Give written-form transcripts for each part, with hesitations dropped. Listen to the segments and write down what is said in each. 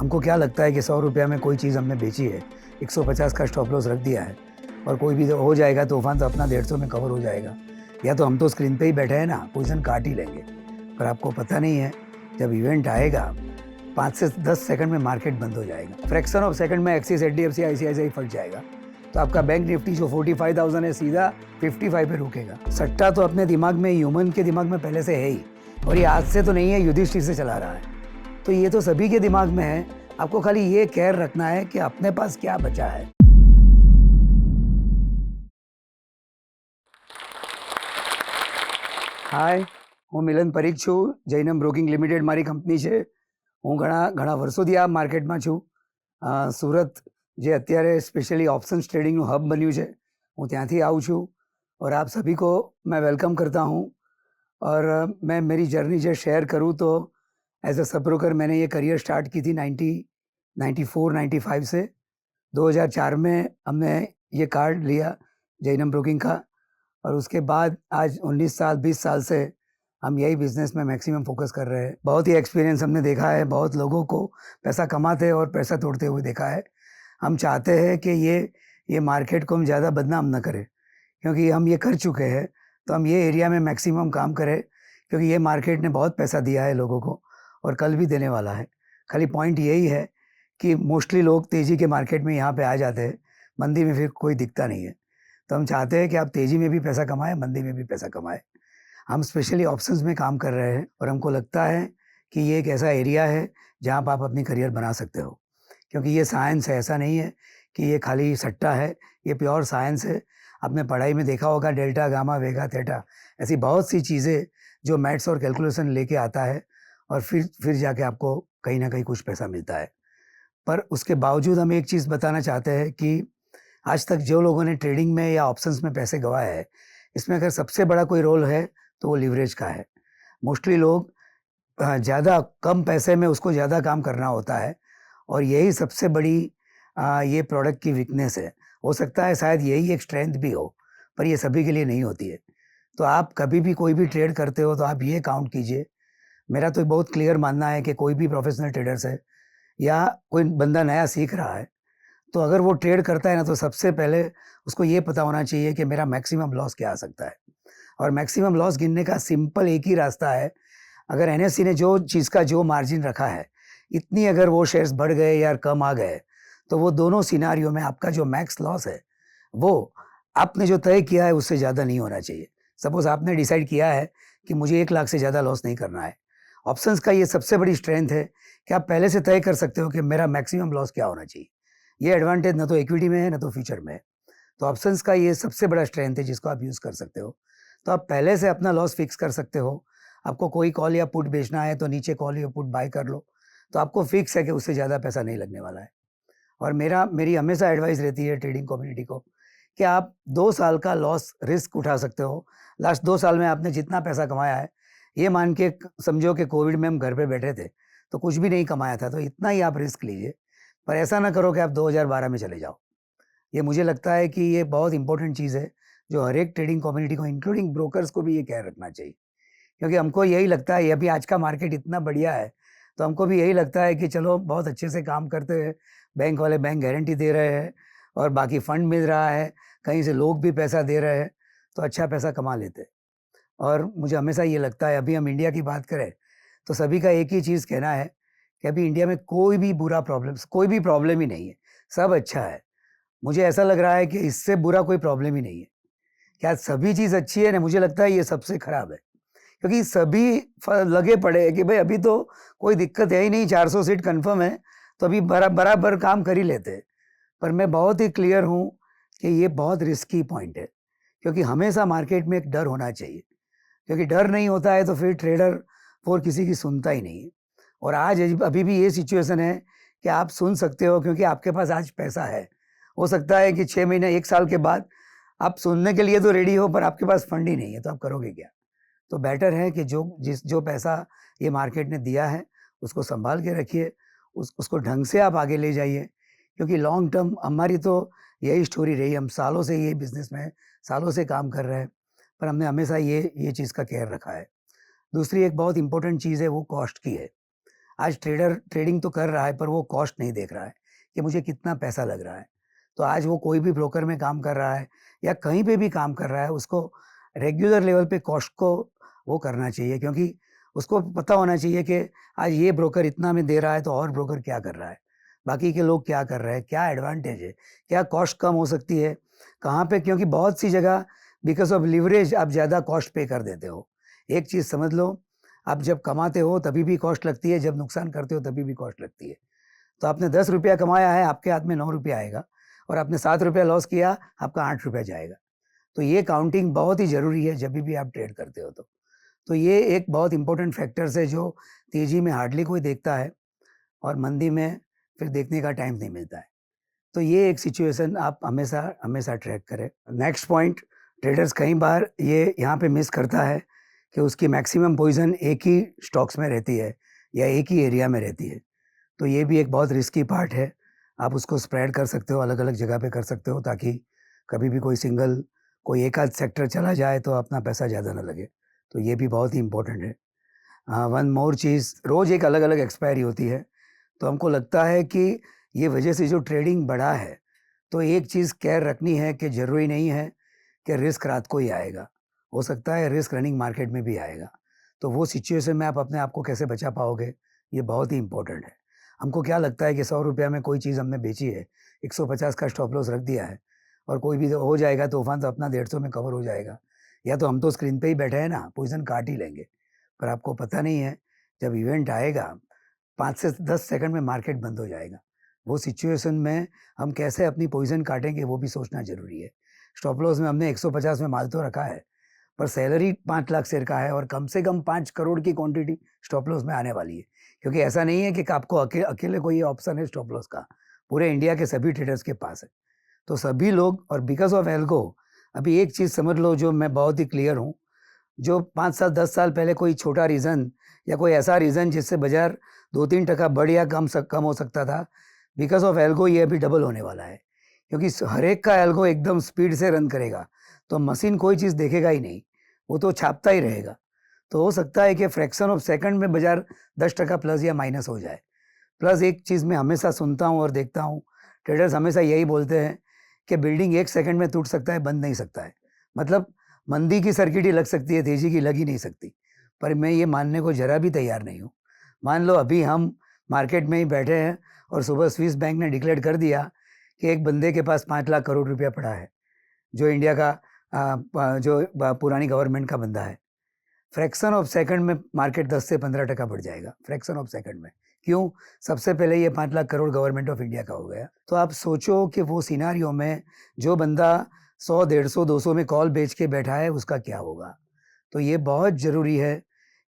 हमको क्या लगता है कि 100 रुपया में कोई चीज़ हमने बेची है, 150 का स्टॉप लॉस रख दिया है और कोई भी हो जाएगा तूफान तो अपना 150 में कवर हो जाएगा। या तो हम तो स्क्रीन पे ही बैठे हैं ना, पोजीशन काट ही लेंगे। पर आपको पता नहीं है, जब इवेंट आएगा 5 से 10 सेकंड में मार्केट बंद हो जाएगा। फ्रैक्शन ऑफ सेकंड में एक्सिस, एचडीएफसी, आईसीआईसीआई फट जाएगा। तो आपका बैंक निफ्टी जो 45,000 है सीधा 55 पे रुकेगा। सट्टा तो अपने दिमाग में, ह्यूमन के दिमाग में पहले से है ही, और ये आज से तो नहीं है, युधिष्ठिर से चला रहा है। तो ये तो सभी के दिमाग में है। आपको खाली ये केयर रखना है कि अपने पास क्या बचा है। હાય, હું મિલન પરીખ છું. જૈનમ બ્રોકિંગ લિમિટેડ મારી કંપની છે. હું ઘણા વર્ષોથી આ માર્કેટમાં છું. સુરત જે અત્યારે સ્પેશિયલી ऑप्शंस ट्रेडिंगનું हब બન્યું છે, હું ત્યાંથી આવું છું और आप सभी को मैं वेलकम करता हूँ। और मैं मेरी जर्नी जो शेयर करूँ तो एज अ सब ब्रोकर मैंने ये करियर स्टार्ट की थी 1994-95 से। 2004 में हमने ये कार्ड लिया जैनम ब्रोकिंग का, और उसके बाद आज 19 साल 20 साल से हम यही बिजनेस में मैक्सिमम फोकस कर रहे हैं। बहुत ही एक्सपीरियंस हमने देखा है, बहुत लोगों को पैसा कमाते और पैसा तोड़ते हुए देखा है। हम चाहते हैं कि ये मार्केट को हम ज़्यादा बदनाम न करें, क्योंकि हम ये कर चुके हैं। तो हम ये एरिया में मैक्सिमम काम करें, क्योंकि ये मार्केट ने बहुत पैसा दिया है लोगों को और कल भी देने वाला है। खाली पॉइंट यही है कि मोस्टली लोग तेज़ी के मार्केट में यहाँ पे आ जाते हैं, मंदी में फिर कोई दिखता नहीं है। तो हम चाहते हैं कि आप तेज़ी में भी पैसा कमाएं, मंदी में भी पैसा कमाएं। हम स्पेशली ऑप्शंस में काम कर रहे हैं और हमको लगता है कि ये एक ऐसा एरिया है जहाँ पर आप अपनी करियर बना सकते हो, क्योंकि ये साइंस है। ऐसा नहीं है कि ये खाली सट्टा है, ये प्योर साइंस है। आपने पढ़ाई में देखा होगा डेल्टा, गामा, वेगा, थीटा, ऐसी बहुत सी चीज़ें जो मैथ्स और कैलकुलेशन लेके आता है और फिर जाके आपको कहीं ना कहीं कुछ पैसा मिलता है। पर उसके बावजूद हम एक चीज़ बताना चाहते हैं कि आज तक जो लोगों ने ट्रेडिंग में या ऑप्शंस में पैसे गंवाए हैं, इसमें अगर सबसे बड़ा कोई रोल है तो वो लीवरेज का है। मोस्टली लोग ज़्यादा कम पैसे में उसको ज़्यादा काम करना होता है, और यही सबसे बड़ी ये प्रोडक्ट की वीकनेस है। हो सकता है शायद यही एक स्ट्रेंथ भी हो, पर ये सभी के लिए नहीं होती है। तो आप कभी भी कोई भी ट्रेड करते हो तो आप ये काउंट कीजिए। मेरा तो बहुत क्लियर मानना है कि कोई भी प्रोफेशनल ट्रेडर्स है या कोई बंदा नया सीख रहा है, तो अगर वो ट्रेड करता है ना, तो सबसे पहले उसको ये पता होना चाहिए कि मेरा मैक्सिमम लॉस क्या आ सकता है। और मैक्सिमम लॉस गिनने का सिंपल एक ही रास्ता है। अगर एनएससी ने जो चीज़ का जो मार्जिन रखा है, इतनी अगर वो शेयर्स बढ़ गए या कम आ गए, तो वो दोनों सिनारियो में आपका जो मैक्स लॉस है वो आपने जो तय किया है उससे ज़्यादा नहीं होना चाहिए। सपोज आपने डिसाइड किया है कि मुझे 1 लाख से ज़्यादा लॉस नहीं करना है। ऑप्शंस का ये सबसे बड़ी स्ट्रेंथ है कि आप पहले से तय कर सकते हो कि मेरा मैक्सिमम लॉस क्या होना चाहिए। ये एडवांटेज ना तो इक्विटी में है ना तो फ्यूचर में है। तो ऑप्शंस का ये सबसे बड़ा स्ट्रेंथ है जिसको आप यूज़ कर सकते हो। तो आप पहले से अपना लॉस फिक्स कर सकते हो। आपको कोई कॉल या पुट बेचना है तो नीचे कॉल या पुट बाय कर लो, तो आपको फिक्स है कि उससे ज़्यादा पैसा नहीं लगने वाला है। और मेरी हमेशा एडवाइस रहती है ट्रेडिंग कम्युनिटी को कि आप 2 साल का लॉस रिस्क उठा सकते हो। लास्ट 2 साल में आपने जितना पैसा कमाया है, ये मान के समझो कि कोविड में हम घर पे बैठे थे तो कुछ भी नहीं कमाया था, तो इतना ही आप रिस्क लीजिए। पर ऐसा ना करो कि आप 2012 में चले जाओ। ये मुझे लगता है कि ये बहुत इंपॉर्टेंट चीज़ है, जो हर एक ट्रेडिंग कम्युनिटी को इंक्लूडिंग ब्रोकर्स को भी ये केयर रखना चाहिए। क्योंकि हमको यही लगता है, ये अभी आज का मार्केट इतना बढ़िया है, तो हमको भी यही लगता है कि चलो बहुत अच्छे से काम करते हैं, बैंक वाले बैंक गारंटी दे रहे हैं और बाकी फंड मिल रहा है, कहीं से लोग भी पैसा दे रहे हैं, तो अच्छा पैसा कमा लेते हैं। और मुझे हमेशा ये लगता है, अभी हम इंडिया की बात करें तो सभी का एक ही चीज़ कहना है कि अभी इंडिया में कोई भी प्रॉब्लम ही नहीं है, सब अच्छा है। मुझे ऐसा लग रहा है कि इससे बुरा कोई प्रॉब्लम ही नहीं है। क्या सभी चीज़ अच्छी है ना? मुझे लगता है ये सबसे खराब है, क्योंकि सभी लगे पड़े हैं कि भाई अभी तो कोई दिक्कत है ही नहीं, 400 सीट कंफर्म है, तो अभी बराबर काम कर ही लेते हैं। पर मैं बहुत ही क्लियर हूँ कि ये बहुत रिस्की पॉइंट है, क्योंकि हमेशा मार्केट में एक डर होना चाहिए, क्योंकि डर नहीं होता है तो फिर ट्रेडर और किसी की सुनता ही नहीं है। और आज अभी भी ये सिचुएशन है कि आप सुन सकते हो, क्योंकि आपके पास आज पैसा है। हो सकता है कि 6 महीने 1 साल के बाद आप सुनने के लिए तो रेडी हो, पर आपके पास फंड ही नहीं है, तो आप करोगे क्या? तो बेटर है कि जो पैसा ये मार्केट ने दिया है उसको संभाल के रखिए, उसको ढंग से आप आगे ले जाइए, क्योंकि लॉन्ग टर्म हमारी तो यही स्टोरी रही। हम सालों से ये बिजनेस में सालों से काम कर रहे हैं, पर हमने हमेशा ये चीज़ का केयर रखा है। दूसरी एक बहुत इंपॉर्टेंट चीज़ है, वो कॉस्ट की है। आज ट्रेडर ट्रेडिंग तो कर रहा है पर वो कॉस्ट नहीं देख रहा है कि मुझे कितना पैसा लग रहा है। तो आज वो कोई भी ब्रोकर में काम कर रहा है या कहीं पे भी काम कर रहा है, उसको रेगुलर लेवल पे कॉस्ट को वो करना चाहिए, क्योंकि उसको पता होना चाहिए कि आज ये ब्रोकर इतना में दे रहा है तो और ब्रोकर क्या कर रहा है, बाकी के लोग क्या कर रहे हैं, क्या एडवांटेज है, क्या कॉस्ट कम हो सकती है कहाँ पे, क्योंकि बहुत सी जगह बिकॉज ऑफ लिवरेज आप ज़्यादा कॉस्ट पे कर देते हो। एक चीज़ समझ लो, आप जब कमाते हो तभी भी कॉस्ट लगती है, जब नुकसान करते हो तभी भी कॉस्ट लगती है। तो आपने 10 रुपया कमाया है, आपके हाथ में 9 रुपया आएगा, और आपने 7 रुपया लॉस किया, आपका 8 रुपया जाएगा। तो ये काउंटिंग बहुत ही ज़रूरी है जब भी आप ट्रेड करते हो तो। तो ये एक बहुत इंपॉर्टेंट फैक्टर्स है जो तेज़ी में हार्डली कोई देखता है और मंदी में फिर देखने का टाइम नहीं मिलता है। तो ये एक सिचुएशन आप हमेशा हमेशा ट्रैक करें। नेक्स्ट पॉइंट, ट्रेडर्स कई बार ये यहाँ पे मिस करता है कि उसकी मैक्सिमम पोजीशन एक ही स्टॉक्स में रहती है या एक ही एरिया में रहती है। तो ये भी एक बहुत रिस्की पार्ट है। आप उसको स्प्रेड कर सकते हो, अलग-अलग जगह पे कर सकते हो, ताकि कभी भी कोई एक आध सेक्टर चला जाए तो अपना पैसा ज़्यादा ना लगे। तो ये भी बहुत ही इम्पोर्टेंट है। वन मोर चीज़, रोज़ एक अलग-अलग एक्सपायरी होती है, तो हमको लगता है कि ये वजह से जो ट्रेडिंग बढ़ा है, तो एक चीज़ केयर रखनी है कि ज़रूरी नहीं है कि रिस्क रात को ही आएगा। हो सकता है रिस्क रनिंग मार्केट में भी आएगा। तो वो सिचुएशन में आप अपने आप को कैसे बचा पाओगे, ये बहुत ही इम्पोर्टेंट है। हमको क्या लगता है कि ₹100 में कोई चीज़ हमने बेची है, 150 का स्टॉप लॉस रख दिया है और कोई भी हो जाएगा तूफ़ान तो अपना 150 में कवर हो जाएगा। या तो हम तो स्क्रीन पे ही बैठे हैं ना, पोज़ीशन काट ही लेंगे। पर आपको पता नहीं है, जब इवेंट आएगा 5 से 10 सेकंड में मार्केट बंद हो जाएगा। वो सिचुएशन में हम कैसे अपनी पोज़ीशन काटेंगे वो भी सोचना ज़रूरी है। स्टॉप लॉस में हमने 150 में माल तो रखा है, पर सैलरी 5 लाख शेयर का है और कम से कम 5 करोड़ की क्वांटिटी स्टॉप लॉस में आने वाली है। क्योंकि ऐसा नहीं है कि आपको अकेले कोई ऑप्शन है स्टॉप लॉस का, पूरे इंडिया के सभी ट्रेडर्स के पास है। तो सभी लोग, और बिकॉज़ ऑफ एल्गो, अभी एक चीज़ समझ लो जो मैं बहुत ही क्लियर हूँ, जो 5 साल 10 साल पहले कोई छोटा रीज़न या कोई ऐसा रीज़न जिससे बाज़ार 2-3% बढ़ या कम हो सकता था, बिकॉज़ ऑफ एल्गो ये अभी डबल होने वाला है। क्योंकि हर एक का एल्गो एकदम स्पीड से रन करेगा, तो मशीन कोई चीज़ देखेगा ही नहीं, वो तो छापता ही रहेगा। तो हो सकता है कि फ्रैक्शन ऑफ सेकंड में बाज़ार 10% प्लस या माइनस हो जाए। प्लस एक चीज़ मैं हमेशा सुनता हूँ और देखता हूँ, ट्रेडर्स हमेशा यही बोलते हैं कि बिल्डिंग 1 सेकंड में टूट सकता है, बन नहीं सकता है। मतलब मंदी की सर्किट ही लग सकती है, तेज़ी की लग ही नहीं सकती। पर मैं ये मानने को ज़रा भी तैयार नहीं हूँ। मान लो अभी हम मार्केट में ही बैठे हैं और सुबह स्विस बैंक ने डिक्लेयर कर दिया कि एक बंदे के पास 5 लाख करोड़ रुपया पड़ा है, जो इंडिया का पुरानी गवर्नमेंट का बंदा है। फ्रैक्शन ऑफ सेकंड में मार्केट 10 से 15% बढ़ जाएगा, फ्रैक्शन ऑफ सेकंड में। क्यों? सबसे पहले ये 5 lakh crore government of India का हो गया। तो आप सोचो कि वो सिनेरियो में जो बंदा 100, 150, 200 में कॉल बेच के बैठा है, उसका क्या होगा? तो ये बहुत ज़रूरी है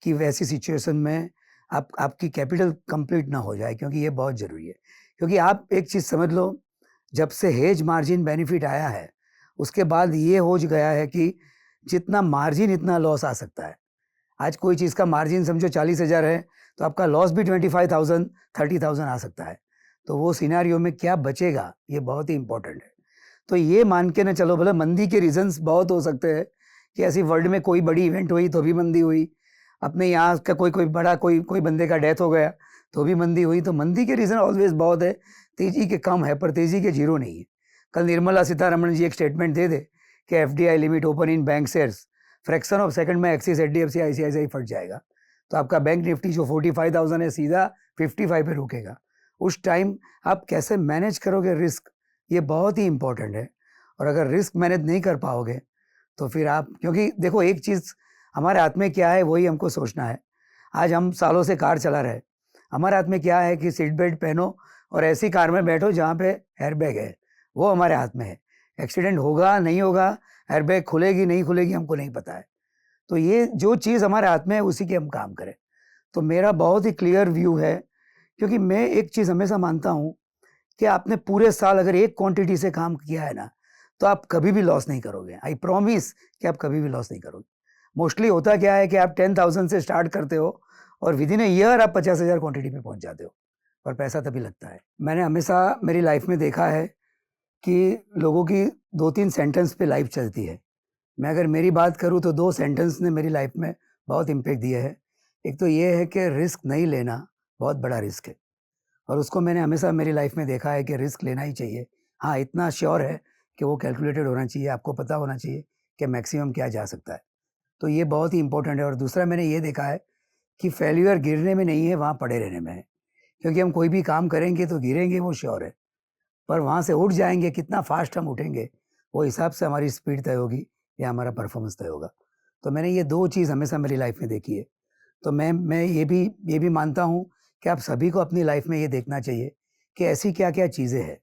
कि वैसी सिचुएशन में आपकी कैपिटल कंप्लीट ना हो जाए, क्योंकि ये बहुत ज़रूरी है। क्योंकि आप एक चीज़ समझ लो, जब से हेज मार्जिन बेनिफिट आया है, उसके बाद ये हो गया है कि जितना मार्जिन इतना लॉस आ सकता है। आज कोई चीज़ का मार्जिन समझो 40,000 है, तो आपका लॉस भी 25,000, 30,000 आ सकता है। तो वो सिनेरियो में क्या बचेगा, ये बहुत ही इंपॉर्टेंट है। तो ये मान के ना चलो, भले मंदी के रीज़न्स बहुत हो सकते हैं कि ऐसी वर्ल्ड में कोई बड़ी इवेंट हुई तो भी मंदी हुई, अपने यहाँ का कोई बड़ा कोई बंदे का डेथ हो गया तो भी मंदी हुई। तो मंदी के रीज़न ऑलवेज़ बहुत है, तेज़ी के कम है पर तेज़ी के ज़ीरो नहीं है। कल निर्मला सीतारमण जी एक स्टेटमेंट दे दे कि FDI limit open in bank shares, fraction of second में एक्सिस, एचडीएफसी, आईसीआईसीआई फट जाएगा। तो आपका बैंक निफ्टी जो 45,000 है सीधा 55 पे रुकेगा। उस टाइम आप कैसे मैनेज करोगे रिस्क, ये बहुत ही इंपॉर्टेंट है। और अगर रिस्क मैनेज नहीं कर पाओगे तो फिर आप, क्योंकि देखो एक चीज़ हमारे हाथ में क्या है वही हमको सोचना है। आज हम सालों से कार चला रहे हैं, हमारे हाथ में क्या है कि सीट बेल्ट पहनो और ऐसी कार में बैठो जहाँ पे एयरबैग है, वो हमारे हाथ में है। एक्सीडेंट होगा नहीं होगा, एयरबैग खुलेगी नहीं खुलेगी, हमको नहीं पता है। तो ये जो चीज़ हमारे हाथ में है उसी के हम काम करें। तो मेरा बहुत ही क्लियर व्यू है, क्योंकि मैं एक चीज़ हमेशा मानता हूँ कि आपने पूरे साल अगर एक क्वांटिटी से काम किया है ना, तो आप कभी भी लॉस नहीं करोगे। आई प्रॉमिस कि आप कभी भी लॉस नहीं करोगे। मोस्टली होता क्या है कि आप 10,000 से स्टार्ट करते हो और विद इन अ ईयर आप 50,000 क्वांटिटी पे पहुंच जाते हो, और पैसा तभी लगता है। मैंने हमेशा मेरी लाइफ में देखा है कि लोगों की 2-3 सेंटेंस पे लाइफ चलती है। मैं अगर मेरी बात करूँ तो 2 सेंटेंस ने मेरी लाइफ में बहुत इम्पैक्ट दिए हैं। एक तो ये है कि रिस्क नहीं लेना बहुत बड़ा रिस्क है, और उसको मैंने हमेशा मेरी लाइफ में देखा है कि रिस्क लेना ही चाहिए। हाँ, इतना श्योर है कि वो कैलकुलेटेड होना चाहिए, आपको पता होना चाहिए कि मैक्सिमम क्या जा सकता है। तो ये बहुत ही इंपॉर्टेंट है। और दूसरा मैंने ये देखा है कि फेल्यूर गिरने में नहीं है, वहाँ पड़े रहने में है। क्योंकि हम कोई भी काम करेंगे तो गिरेंगे, वो श्योर है, पर वहाँ से उठ जाएंगे, कितना फास्ट हम उठेंगे वो हिसाब से हमारी स्पीड तय होगी या हमारा परफॉर्मेंस तय होगा। तो मैंने ये 2 चीज़ हमेशा मेरी लाइफ में देखी है। तो मैं ये भी मानता हूँ कि आप सभी को अपनी लाइफ में ये देखना चाहिए कि ऐसी क्या-क्या चीज़ें हैं।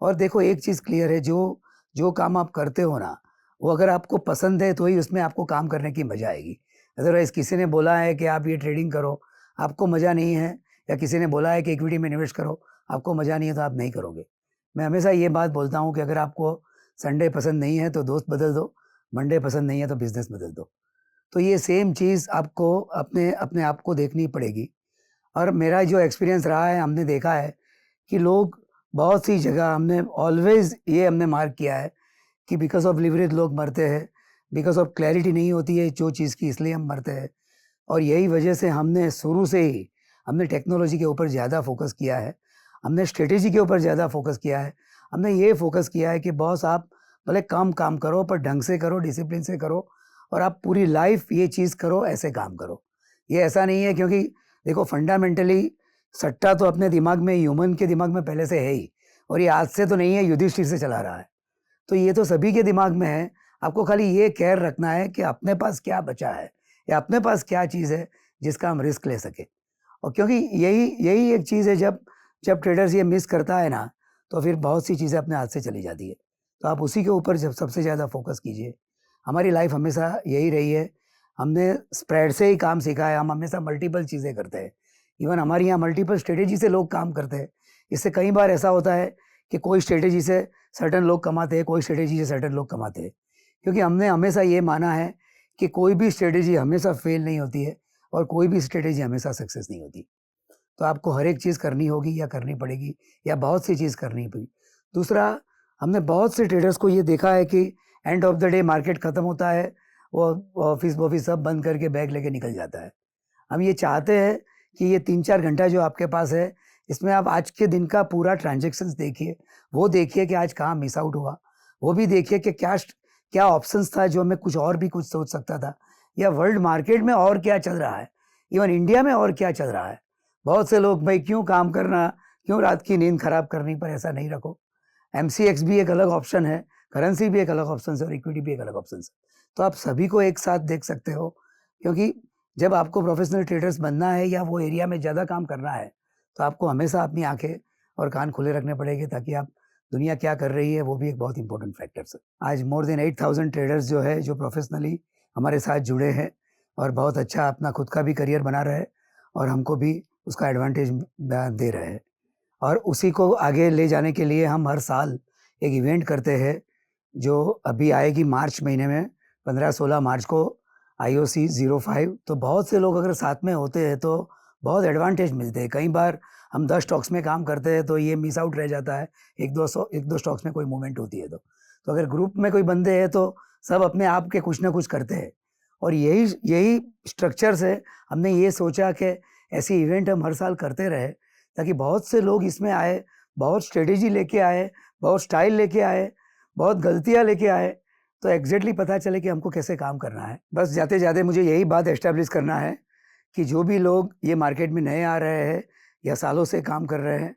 और देखो, एक चीज़ क्लियर है, जो काम आप करते हो ना, वो अगर आपको पसंद है तो ही उसमें आपको काम करने की मज़ा आएगी। अदरवाइज़ किसी ने बोला है कि आप ये ट्रेडिंग करो, आपको मज़ा नहीं है, या किसी ने बोला है कि इक्विटी में इन्वेस्ट करो, आपको मज़ा नहीं है, तो आप नहीं करोगे। मैं हमेशा ये बात बोलता हूँ कि अगर आपको संडे पसंद नहीं है तो दोस्त बदल दो, मंडे पसंद नहीं है तो बिज़नेस बदल दो। तो ये सेम चीज़ आपको अपने अपने आप को देखनी पड़ेगी। और मेरा जो एक्सपीरियंस रहा है, हमने देखा है कि लोग बहुत सी जगह, हमने ऑलवेज़ ये हमने मार्क किया है कि बिकॉज़ ऑफ लिवरेज लोग मरते हैं, बिकॉज़ ऑफ क्लैरिटी नहीं होती है जो चीज़ की, इसलिए हम मरते हैं। और यही वजह से हमने शुरू से ही हमने टेक्नोलॉजी के ऊपर ज़्यादा फोकस किया है, हमने स्ट्रेटेजी के ऊपर ज़्यादा फोकस किया है। हमने ये फोकस किया है कि बॉस, आप भले कम काम करो पर ढंग से करो, डिसिप्लिन से करो, और आप पूरी लाइफ ये चीज़ करो, ऐसे काम करो। ये ऐसा नहीं है, क्योंकि देखो फंडामेंटली सट्टा तो अपने दिमाग में, ह्यूमन के दिमाग में पहले से है ही, और ये आज से तो नहीं है, युधिष्ठिर से चला रहा है। तो ये तो सभी के दिमाग में है। आपको खाली ये केयर रखना है कि अपने पास क्या बचा है, या अपने पास क्या चीज़ है जिसका हम रिस्क ले सकें। और क्योंकि यही एक चीज़ है, जब ट्रेडर्स ये मिस करता है ना, तो फिर बहुत सी चीज़ें अपने हाथ से चली जाती है। तो आप उसी के ऊपर जब सबसे ज़्यादा फोकस कीजिए। हमारी लाइफ हमेशा यही रही है, हमने स्प्रेड से ही काम सीखा है, हम हमेशा मल्टीपल चीज़ें करते हैं। इवन हमारे यहाँ मल्टीपल स्ट्रेटेजी से लोग काम करते हैं। इससे कई बार ऐसा होता है कि कोई स्ट्रेटेजी से सर्टेन लोग कमाते हैं, कोई स्ट्रेटेजी से सर्टेन लोग कमाते हैं। क्योंकि हमने हमेशा ये माना है कि कोई भी स्ट्रेटेजी हमेशा फेल नहीं होती है, और कोई भी स्ट्रेटेजी हमेशा सक्सेस नहीं होती। तो आपको हर एक चीज़ करनी होगी, या करनी पड़ेगी, या बहुत सी चीज़ करनी पड़ी। दूसरा, हमने बहुत से ट्रेडर्स को ये देखा है कि end of the day market ख़त्म होता है, वो ऑफिस सब बंद करके बैग लेके निकल जाता है। हम ये चाहते हैं कि ये 3-4 घंटा जो आपके पास है, इसमें आप आज के दिन का पूरा ट्रांजैक्शंस देखिए। वो देखिए कि आज कहाँ मिस आउट हुआ, वो भी देखिए कि क्या ऑप्शंस था जो मैं कुछ और भी कुछ सोच सकता था, या वर्ल्ड मार्केट में और क्या चल रहा है, इवन इंडिया में और क्या चल रहा है। बहुत से लोग, भाई क्यों काम करना, क्यों रात की नींद खराब करनी, पर ऐसा नहीं रखो। MCX भी एक अलग ऑप्शन है, करेंसी भी एक अलग ऑप्शन है, और इक्विटी भी एक अलग ऑप्शन है। तो आप सभी को एक साथ देख सकते हो, क्योंकि जब आपको प्रोफेशनल ट्रेडर्स बनना है या वो एरिया में ज़्यादा काम करना है, तो आपको हमेशा अपनी आंखें और कान खुले रखने पड़ेंगे, ताकि आप दुनिया क्या कर रही है वो भी एक बहुत इंपॉर्टेंट फैक्टर्स है। आज मोर देन 8000 ट्रेडर्स जो है, जो प्रोफेशनली हमारे साथ जुड़े हैं, और बहुत अच्छा अपना खुद का भी करियर बना रहे हैं, और हमको भी उसका एडवांटेज दे रहे हैं। और उसी को आगे ले जाने के लिए हम हर साल एक इवेंट करते हैं, जो अभी आएगी मार्च महीने में, 15-16 मार्च को, IOC 05। तो बहुत से लोग अगर साथ में होते हैं तो बहुत एडवांटेज मिलते हैं। कई बार हम 10 स्टॉक्स में काम करते हैं तो ये मिस आउट रह जाता है, एक दो स्टॉक्स में कोई मूवमेंट होती है तो अगर ग्रुप में कोई बंदे हैं तो सब अपने आप के कुछ ना कुछ करते हैं। और यही स्ट्रक्चर से हमने ये सोचा कि ऐसी इवेंट हम हर साल करते रहे, ताकि बहुत से लोग इसमें आए, बहुत स्ट्रेटेजी लेके आए, बहुत स्टाइल लेके आए, बहुत गलतियाँ लेके आए, तो एग्जैक्टली पता चले कि हमको कैसे काम करना है। बस जाते जाते मुझे यही बात एस्टेब्लिश करना है कि जो भी लोग ये मार्केट में नए आ रहे हैं या सालों से काम कर रहे हैं,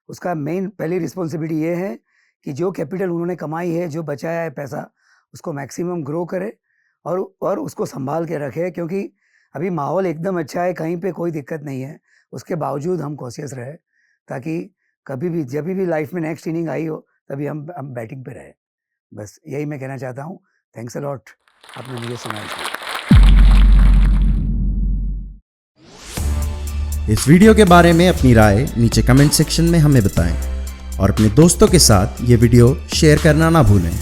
उसका मेन पहली रिस्पॉन्सिबिलिटी ये है कि जो कैपिटल उन्होंने कमाई है, जो बचाया है पैसा, उसको मैक्सिमम ग्रो करे और उसको संभाल के रखे। क्योंकि अभी माहौल एकदम अच्छा है, कहीं पे कोई दिक्कत नहीं है, उसके बावजूद हम कॉशियस रहे, ताकि कभी भी जब भी लाइफ में नेक्स्ट इनिंग आई हो तभी हम बैटिंग पे रहे। बस यही मैं कहना चाहता हूँ। थैंक्स अ लॉट, आपने मुझे सुना इसलिए। इस वीडियो के बारे में अपनी राय नीचे कमेंट सेक्शन में हमें बताएं, और अपने दोस्तों के साथ ये वीडियो शेयर करना ना भूलें।